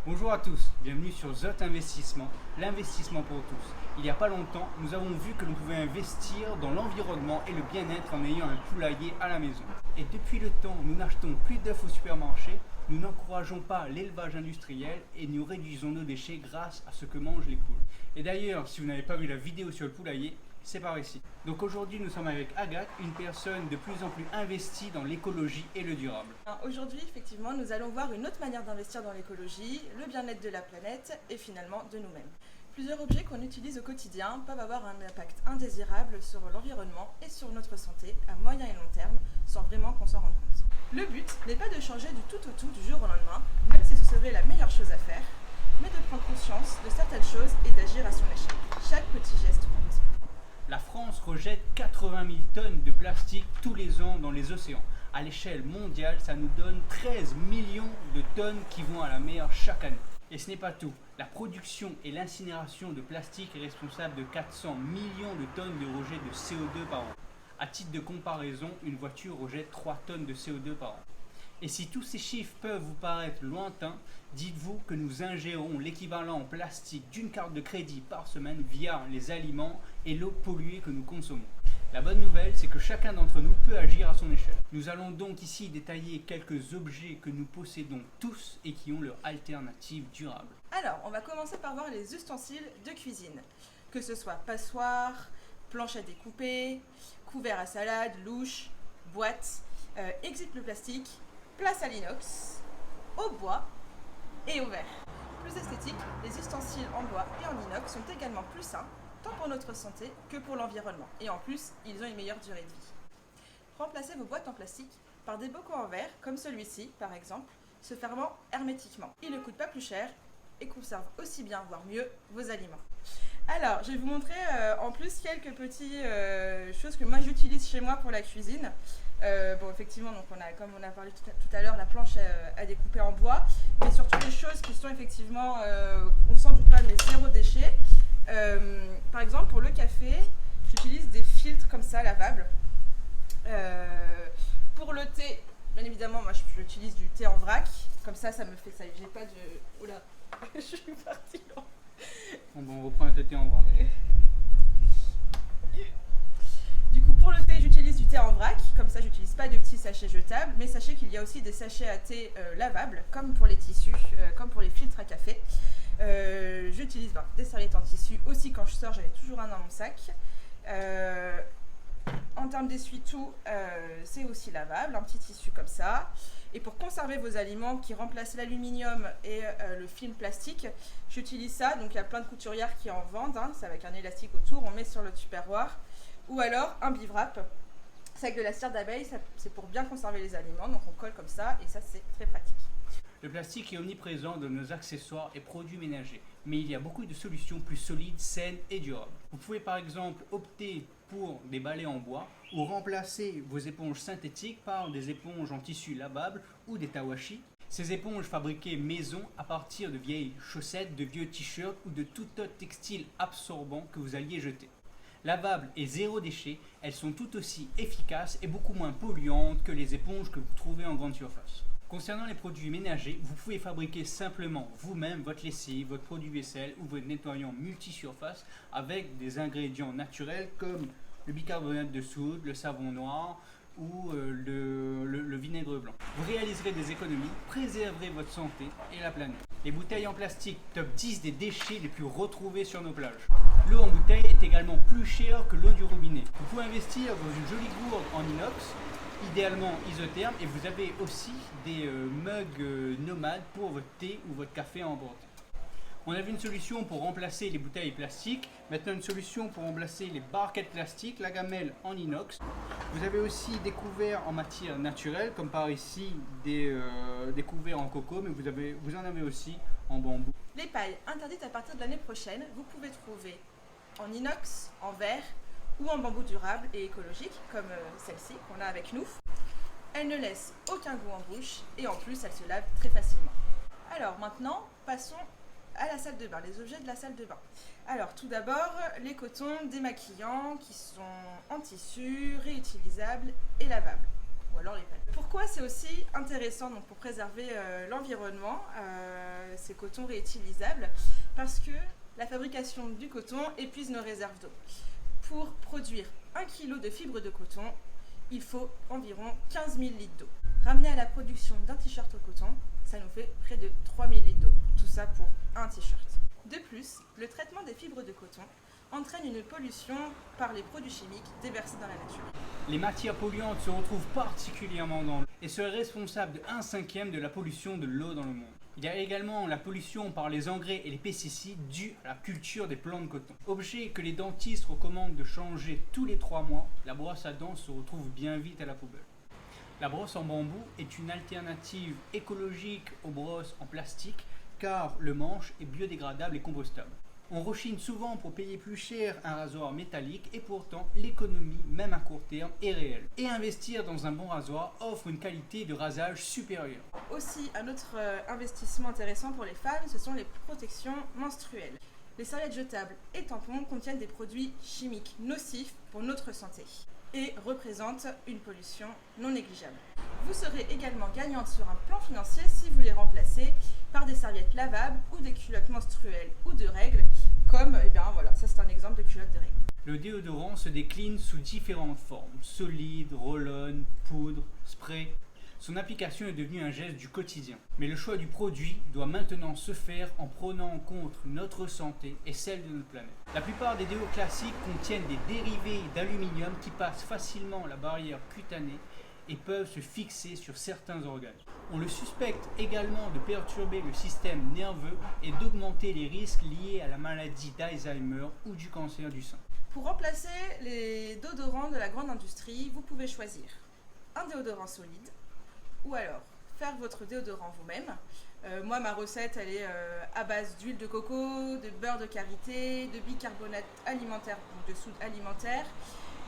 Bonjour à tous, bienvenue sur Zot Investissement, l'investissement pour tous. Il n'y a pas longtemps, nous avons vu que l'on pouvait investir dans l'environnement et le bien-être en ayant un poulailler à la maison. Et depuis le temps, nous n'achetons plus d'œufs au supermarché, nous n'encourageons pas l'élevage industriel et nous réduisons nos déchets grâce à ce que mangent les poules. Et d'ailleurs, si vous n'avez pas vu la vidéo sur le poulailler, c'est par ici. Donc aujourd'hui, nous sommes avec Agathe, une personne de plus en plus investie dans l'écologie et le durable. Aujourd'hui, effectivement, nous allons voir une autre manière d'investir dans l'écologie, le bien-être de la planète et finalement de nous-mêmes. Plusieurs objets qu'on utilise au quotidien peuvent avoir un impact indésirable sur l'environnement et sur notre santé à moyen et long terme sans vraiment qu'on s'en rende compte. Le but n'est pas de changer du tout au tout du jour au lendemain, même si ce serait la meilleure chose à faire, mais de prendre conscience de certaines choses et d'agir à son échelle. Chaque petit geste compte. La France rejette 80 000 tonnes de plastique tous les ans dans les océans. À l'échelle mondiale, ça nous donne 13 millions de tonnes qui vont à la mer chaque année. Et ce n'est pas tout. La production et l'incinération de plastique est responsable de 400 millions de tonnes de rejet de CO2 par an. À titre de comparaison, une voiture rejette 3 tonnes de CO2 par an. Et si tous ces chiffres peuvent vous paraître lointains, dites-vous que nous ingérons l'équivalent en plastique d'une carte de crédit par semaine via les aliments et l'eau polluée que nous consommons. La bonne nouvelle, c'est que chacun d'entre nous peut agir à son échelle. Nous allons donc ici détailler quelques objets que nous possédons tous et qui ont leur alternative durable. Alors, on va commencer par voir les ustensiles de cuisine, que ce soit passoire, planche à découper, couvert à salade, louche, boîte, exit le plastique, place à l'inox, au bois et au verre. Plus esthétiques, les ustensiles en bois et en inox sont également plus sains, tant pour notre santé que pour l'environnement. Et en plus, ils ont une meilleure durée de vie. Remplacez vos boîtes en plastique par des bocaux en verre, comme celui-ci par exemple, se fermant hermétiquement. Il ne coûte pas plus cher et conserve aussi bien, voire mieux, vos aliments. Alors, je vais vous montrer en plus quelques petites choses que moi j'utilise chez moi pour la cuisine. Bon, effectivement, donc comme on a parlé tout à l'heure, la planche à découper en bois, mais surtout des choses qui sont effectivement, on s'en doute pas, mais zéro déchet. Par exemple, pour le café, j'utilise des filtres comme ça, lavables. Pour le thé, bien évidemment, moi j'utilise du thé en vrac, comme ça me fait ça. J'ai pas de. Oula, je suis partie loin. Bon, on reprend un thé en vrac. Du coup, pour le thé, j'utilise du thé en vrac, comme ça j'utilise pas de petits sachets jetables, mais sachez qu'il y a aussi des sachets à thé lavables, comme pour les tissus, comme pour les filtres à café. J'utilise des serviettes en tissu aussi quand je sors, j'en ai toujours un dans mon sac. En termes d'essuie-tout, c'est aussi lavable, un petit tissu comme ça. Et pour conserver vos aliments qui remplacent l'aluminium et le film plastique, j'utilise ça. Donc il y a plein de couturières qui en vendent, hein, c'est avec un élastique autour, on met sur le tupperware. Ou alors un bivrac, c'est avec de la cire d'abeille, c'est pour bien conserver les aliments, donc on colle comme ça et ça c'est très pratique. Le plastique est omniprésent dans nos accessoires et produits ménagers, mais il y a beaucoup de solutions plus solides, saines et durables. Vous pouvez par exemple opter pour des balais en bois ou remplacer vos éponges synthétiques par des éponges en tissu lavable ou des tawashi. Ces éponges fabriquées maison à partir de vieilles chaussettes, de vieux t-shirts ou de tout autre textile absorbant que vous alliez jeter. Lavables et zéro déchet, elles sont tout aussi efficaces et beaucoup moins polluantes que les éponges que vous trouvez en grande surface. Concernant les produits ménagers, vous pouvez fabriquer simplement vous-même votre lessive, votre produit vaisselle ou votre nettoyant multisurface avec des ingrédients naturels comme le bicarbonate de soude, le savon noir ou le vinaigre blanc. Vous réaliserez des économies, préserverez votre santé et la planète. Les bouteilles en plastique, top 10 des déchets les plus retrouvés sur nos plages. L'eau en bouteille est également plus chère que l'eau du robinet. Vous pouvez investir dans une jolie gourde en inox, idéalement isotherme, et vous avez aussi des mugs nomades pour votre thé ou votre café à emporter. On a vu une solution pour remplacer les bouteilles plastiques, maintenant une solution pour remplacer les barquettes plastiques, la gamelle en inox. Vous avez aussi des couverts en matière naturelle, comme par ici des couverts en coco, mais vous en avez aussi en bambou. Les pailles interdites à partir de l'année prochaine, vous pouvez trouver en inox, en verre ou en bambou durable et écologique, comme celle-ci qu'on a avec nous. Elles ne laissent aucun goût en bouche et en plus elles se lavent très facilement. Alors maintenant, passons à la salle de bain, les objets de la salle de bain. Alors tout d'abord, les cotons démaquillants qui sont en tissu, réutilisables et lavables. ou alors les palmes. Pourquoi c'est aussi intéressant donc, pour préserver l'environnement, ces cotons réutilisables? Parce que la fabrication du coton épuise nos réserves d'eau. Pour produire 1 kg de fibres de coton, il faut environ 15 000 litres d'eau. Ramené à la production d'un t-shirt au coton, ça nous fait près de 3 000 litres d'eau. Tout ça pour un t-shirt. De plus, le traitement des fibres de coton entraîne une pollution par les produits chimiques déversés dans la nature. Les matières polluantes se retrouvent particulièrement dans l'eau et seraient responsables de 1/5 de la pollution de l'eau dans le monde. Il y a également la pollution par les engrais et les pesticides dus à la culture des plants de coton. Objet que les dentistes recommandent de changer tous les 3 mois, la brosse à dents se retrouve bien vite à la poubelle. La brosse en bambou est une alternative écologique aux brosses en plastique car le manche est biodégradable et compostable. On rechigne souvent pour payer plus cher un rasoir métallique et pourtant l'économie, même à court terme, est réelle. Et investir dans un bon rasoir offre une qualité de rasage supérieure. Aussi, un autre investissement intéressant pour les femmes, ce sont les protections menstruelles. Les serviettes jetables et tampons contiennent des produits chimiques nocifs pour notre santé et représentent une pollution non négligeable. Vous serez également gagnante sur un plan financier si vous les remplacez par des serviettes lavables ou des culottes menstruelles ou de règles, comme, voilà, ça c'est un exemple de culotte de règles. Le déodorant se décline sous différentes formes, solide, roll-on, poudre, spray. Son application est devenue un geste du quotidien. Mais le choix du produit doit maintenant se faire en prenant en compte notre santé et celle de notre planète. La plupart des déos classiques contiennent des dérivés d'aluminium qui passent facilement la barrière cutanée et peuvent se fixer sur certains organes. On le suspecte également de perturber le système nerveux et d'augmenter les risques liés à la maladie d'Alzheimer ou du cancer du sein. Pour remplacer les déodorants de la grande industrie, vous pouvez choisir un déodorant solide ou alors faire votre déodorant vous-même. Moi, ma recette, elle est à base d'huile de coco, de beurre de karité, de bicarbonate alimentaire, de soude alimentaire,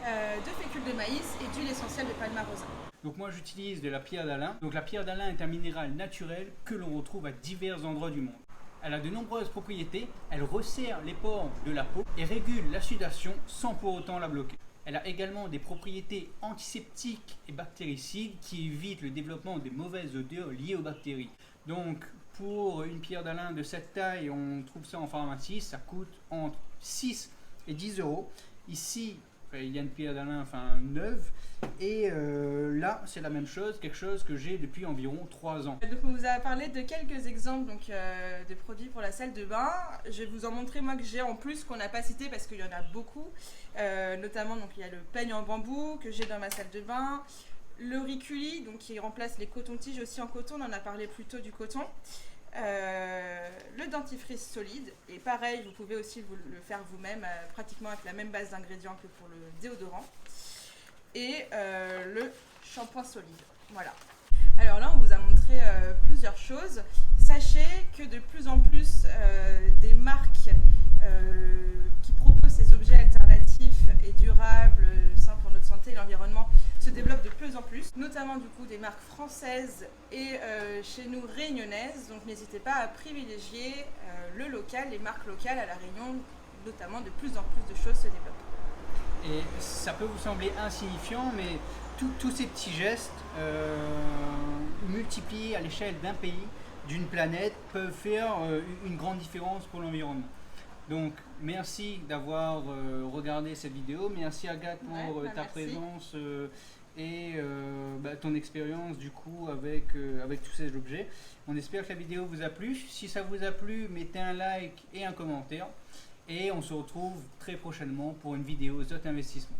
de fécule de maïs et d'huile essentielle de palmarosa. Donc moi j'utilise de la pierre d'Alain. Donc la pierre d'Alain est un minéral naturel que l'on retrouve à divers endroits du monde. Elle a de nombreuses propriétés, elle resserre les pores de la peau et régule la sudation sans pour autant la bloquer. Elle a également des propriétés antiseptiques et bactéricides qui évitent le développement des mauvaises odeurs liées aux bactéries. Donc pour une pierre d'Alain de cette taille, on trouve ça en pharmacie, ça coûte entre 6 et 10 euros. Ici, il y a une pierre d'Alain neuve et là c'est la même chose, quelque chose que j'ai depuis environ 3 ans. Donc on vous a parlé de quelques exemples de produits pour la salle de bain. Je vais vous en montrer moi que j'ai en plus qu'on n'a pas cité parce qu'il y en a beaucoup. Notamment donc il y a le peigne en bambou que j'ai dans ma salle de bain, le riculi donc qui remplace les cotons-tiges aussi en coton, on en a parlé plus tôt du coton. Le dentifrice solide et pareil vous pouvez aussi le faire vous-même pratiquement avec la même base d'ingrédients que pour le déodorant et le shampoing solide. Voilà. Alors là on vous a montré plusieurs choses. Sachez que de plus en plus des marques qui proposent ces objets alternatifs et durables, sains pour notre santé et l'environnement se développent de plus en plus, notamment du coup des marques françaises et chez nous réunionnaises, donc n'hésitez pas à privilégier le local, les marques locales à La Réunion, notamment de plus en plus de choses se développent. Et ça peut vous sembler insignifiant, mais tous ces petits gestes multipliés à l'échelle d'un pays, d'une planète, peuvent faire une grande différence pour l'environnement. Donc merci d'avoir regardé cette vidéo, merci Agathe pour ta présence et ton expérience du coup avec tous ces objets. On espère que la vidéo vous a plu. Si ça vous a plu, mettez un like et un commentaire et on se retrouve très prochainement pour une vidéo Zot Investissement.